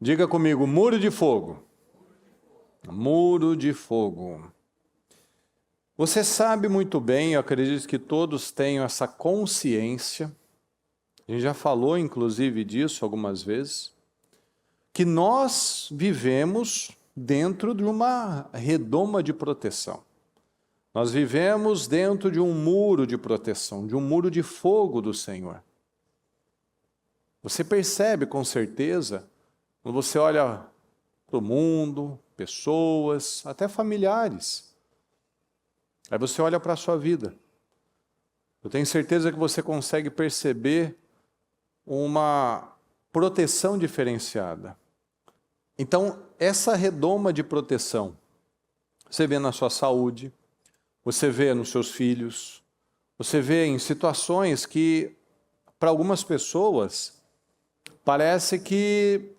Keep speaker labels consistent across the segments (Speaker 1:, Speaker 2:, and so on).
Speaker 1: Diga comigo, muro de fogo. Muro de fogo. Você sabe muito bem, eu acredito que todos tenham essa consciência, a gente já falou inclusive disso algumas vezes, que nós vivemos dentro de uma redoma de proteção. Nós vivemos dentro de um muro de proteção, de um muro de fogo do Senhor. Você percebe com certeza, quando você olha para o mundo, pessoas, até familiares, aí você olha para a sua vida. Eu tenho certeza que você consegue perceber uma proteção diferenciada. Então, essa redoma de proteção, você vê na sua saúde, você vê nos seus filhos, você vê em situações que, para algumas pessoas, parece que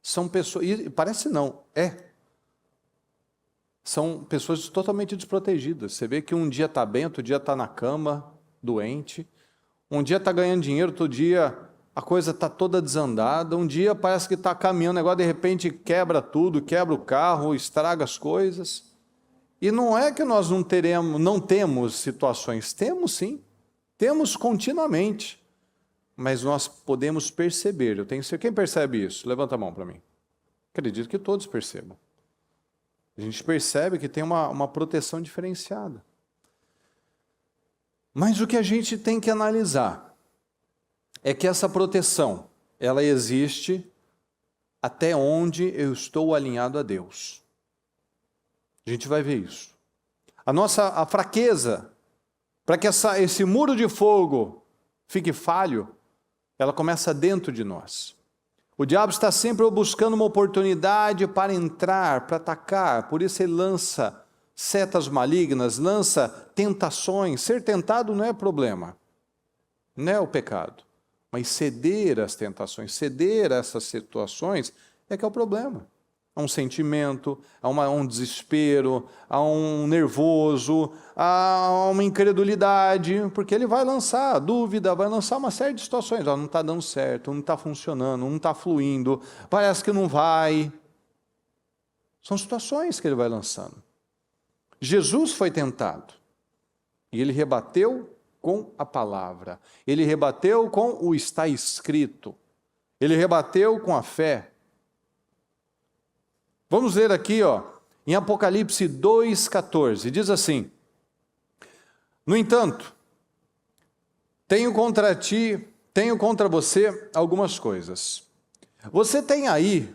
Speaker 1: são pessoas, e parece não, são pessoas totalmente desprotegidas. Você vê que um dia está bem, outro dia está na cama, doente, um dia está ganhando dinheiro, outro dia a coisa está toda desandada, um dia parece que está caminhando, agora de repente quebra tudo, quebra o carro, estraga as coisas. E não é que nós não temos situações, temos sim, temos continuamente, mas nós podemos perceber. Eu tenho certeza. Quem percebe isso? Levanta a mão para mim. Acredito que todos percebam. A gente percebe que tem uma proteção diferenciada. Mas o que a gente tem que analisar é que essa proteção, ela existe até onde eu estou alinhado a Deus. A gente vai ver isso. A fraqueza, para que esse muro de fogo fique falho, ela começa dentro de nós. O diabo está sempre buscando uma oportunidade para entrar, para atacar, por isso ele lança setas malignas, lança tentações. Ser tentado não é problema, não é o pecado, mas ceder às tentações, ceder a essas situações é que é o problema. Há um sentimento, há um desespero, há um nervoso, há uma incredulidade, porque ele vai lançar dúvida, vai lançar uma série de situações. Não está dando certo, não está funcionando, não está fluindo, parece que não vai. São situações que ele vai lançando. Jesus foi tentado e ele rebateu com a palavra, ele rebateu com o está escrito, ele rebateu com a fé. Vamos ler aqui, em Apocalipse 2,14, diz assim: no entanto, tenho contra você algumas coisas. Você tem aí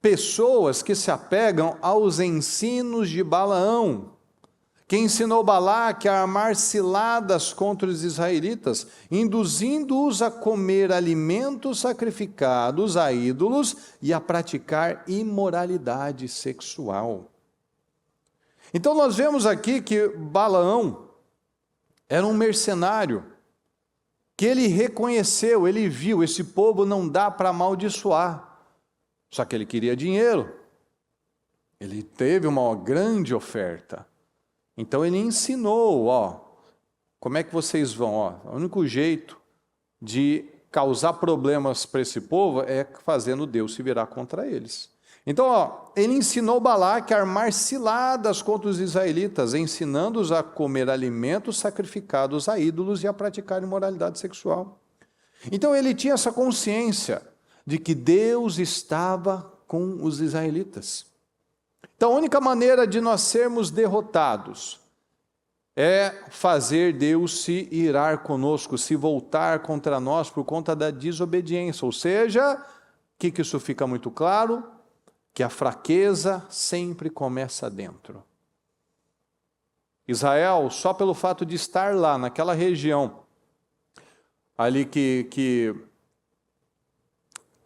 Speaker 1: pessoas que se apegam aos ensinos de Balaão, que ensinou Balaque a armar ciladas contra os israelitas, induzindo-os a comer alimentos sacrificados a ídolos e a praticar imoralidade sexual. Então nós vemos aqui que Balaão era um mercenário, que ele reconheceu, ele viu, esse povo não dá para amaldiçoar, só que ele queria dinheiro, ele teve uma grande oferta. Então ele ensinou, como é que vocês vão, o único jeito de causar problemas para esse povo é fazendo Deus se virar contra eles. Então, ele ensinou Balaque a armar ciladas contra os israelitas, ensinando-os a comer alimentos sacrificados a ídolos e a praticar imoralidade sexual. Então ele tinha essa consciência de que Deus estava com os israelitas. Então, a única maneira de nós sermos derrotados é fazer Deus se irar conosco, se voltar contra nós por conta da desobediência. Ou seja, o que isso fica muito claro? Que a fraqueza sempre começa dentro. Israel, só pelo fato de estar lá, naquela região, ali que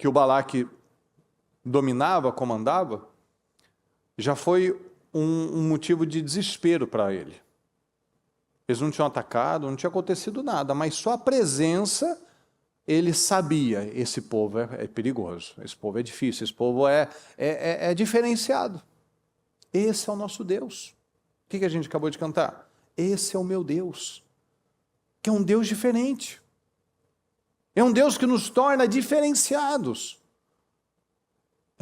Speaker 1: o Balaque dominava, comandava, já foi um motivo de desespero para ele. Eles não tinham atacado, não tinha acontecido nada, mas só a presença, ele sabia, esse povo é perigoso, esse povo é difícil, esse povo é diferenciado. Esse é o nosso Deus. O que a gente acabou de cantar? Esse é o meu Deus, que é um Deus diferente. É um Deus que nos torna diferenciados.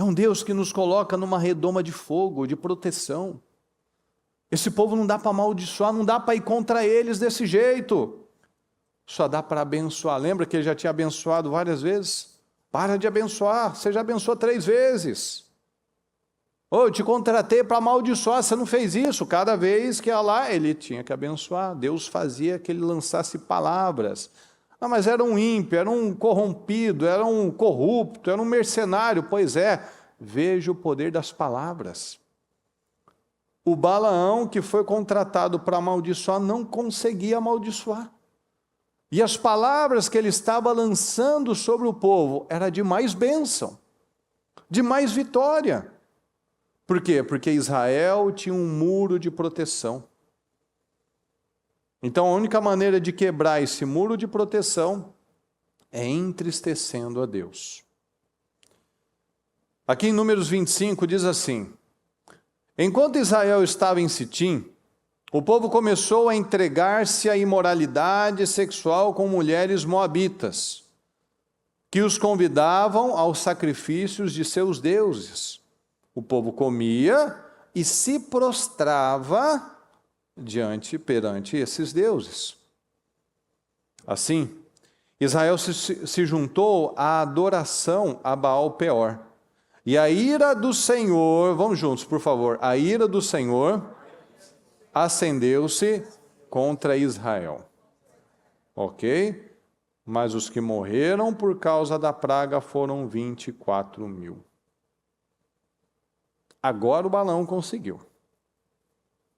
Speaker 1: É um Deus que nos coloca numa redoma de fogo, de proteção. Esse povo não dá para amaldiçoar, não dá para ir contra eles desse jeito. Só dá para abençoar. Lembra que ele já tinha abençoado várias vezes? Para de abençoar, você já abençoou 3 vezes. Eu te contratei para amaldiçoar, você não fez isso. Cada vez que ia lá, ele tinha que abençoar. Deus fazia que ele lançasse palavras. Mas era um ímpio, era um corrompido, era um corrupto, era um mercenário. Pois é, veja o poder das palavras. O Balaão, que foi contratado para amaldiçoar, não conseguia amaldiçoar. E as palavras que ele estava lançando sobre o povo era de mais bênção, de mais vitória. Por quê? Porque Israel tinha um muro de proteção. Então a única maneira de quebrar esse muro de proteção é entristecendo a Deus. Aqui em Números 25 diz assim: enquanto Israel estava em Sitim, o povo começou a entregar-se à imoralidade sexual com mulheres moabitas, que os convidavam aos sacrifícios de seus deuses. O povo comia e se prostrava perante esses deuses. Assim, Israel se juntou à adoração a Baal Peor. E a ira do Senhor, vamos juntos, por favor, a ira do Senhor acendeu-se contra Israel. Ok? Mas os que morreram por causa da praga foram 24.000. Agora o Balaão conseguiu.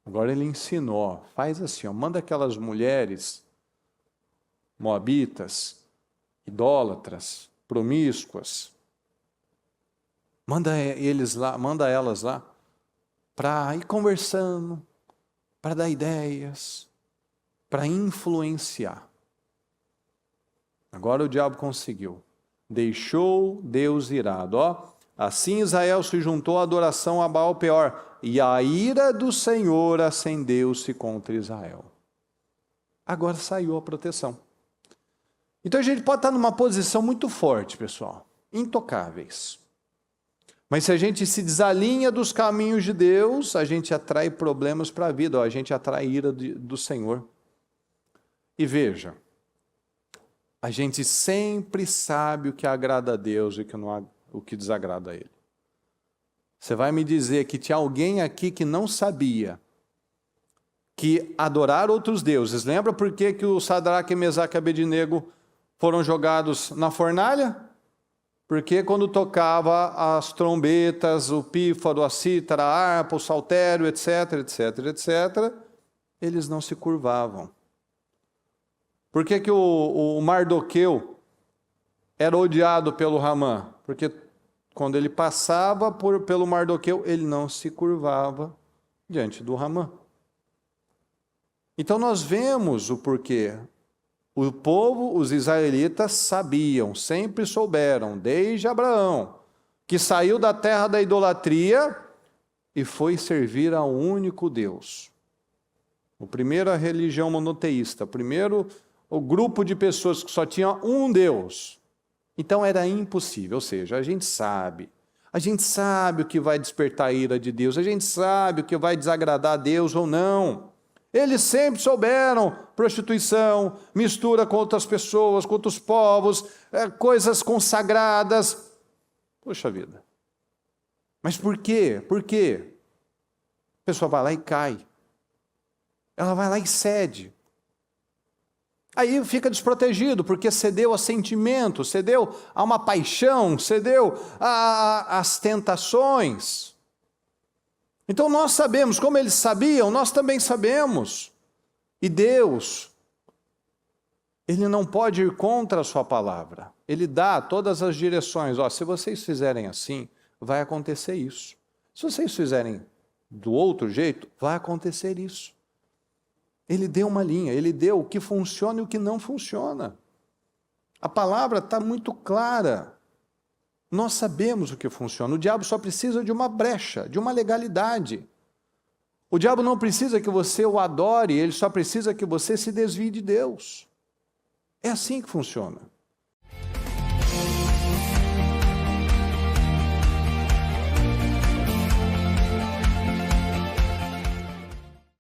Speaker 1: Agora ele ensinou, faz assim, manda aquelas mulheres moabitas, idólatras, promíscuas, manda elas lá para ir conversando, para dar ideias, para influenciar. Agora o diabo conseguiu. Deixou Deus irado. Assim Israel se juntou à adoração a Baal Peor, e a ira do Senhor acendeu-se contra Israel. Agora saiu a proteção. Então a gente pode estar numa posição muito forte, pessoal, intocáveis. Mas se a gente se desalinha dos caminhos de Deus, a gente atrai problemas para a vida, a gente atrai a ira do Senhor. E veja, a gente sempre sabe o que agrada a Deus e o que desagrada a Ele. Você vai me dizer que tinha alguém aqui que não sabia que adorar outros deuses. Lembra por que o Sadraque, Mesaque e Abednego foram jogados na fornalha? Porque quando tocava as trombetas, o pífaro, a cítara, a harpa, o saltério, etc, eles não se curvavam. Por que o Mardoqueu era odiado pelo Hamã? Porque quando ele passava pelo Mardoqueu, ele não se curvava diante do Hamã. Então nós vemos o porquê. O povo, os israelitas, sabiam, sempre souberam, desde Abraão, que saiu da terra da idolatria e foi servir ao único Deus. A primeira religião monoteísta, o grupo de pessoas que só tinha um Deus. Então era impossível, ou seja, a gente sabe o que vai despertar a ira de Deus, a gente sabe o que vai desagradar a Deus ou não. Eles sempre souberam prostituição, mistura com outras pessoas, com outros povos, coisas consagradas. Poxa vida. Mas por quê? Por quê? A pessoa vai lá e cai. Ela vai lá e cede. Aí fica desprotegido, porque cedeu a sentimento, cedeu a uma paixão, cedeu às tentações. Então nós sabemos, como eles sabiam, nós também sabemos. E Deus, Ele não pode ir contra a sua palavra. Ele dá todas as direções. Se vocês fizerem assim, vai acontecer isso. Se vocês fizerem do outro jeito, vai acontecer isso. Ele deu uma linha, ele deu o que funciona e o que não funciona. A palavra está muito clara. Nós sabemos o que funciona. O diabo só precisa de uma brecha, de uma legalidade. O diabo não precisa que você o adore, ele só precisa que você se desvie de Deus. É assim que funciona.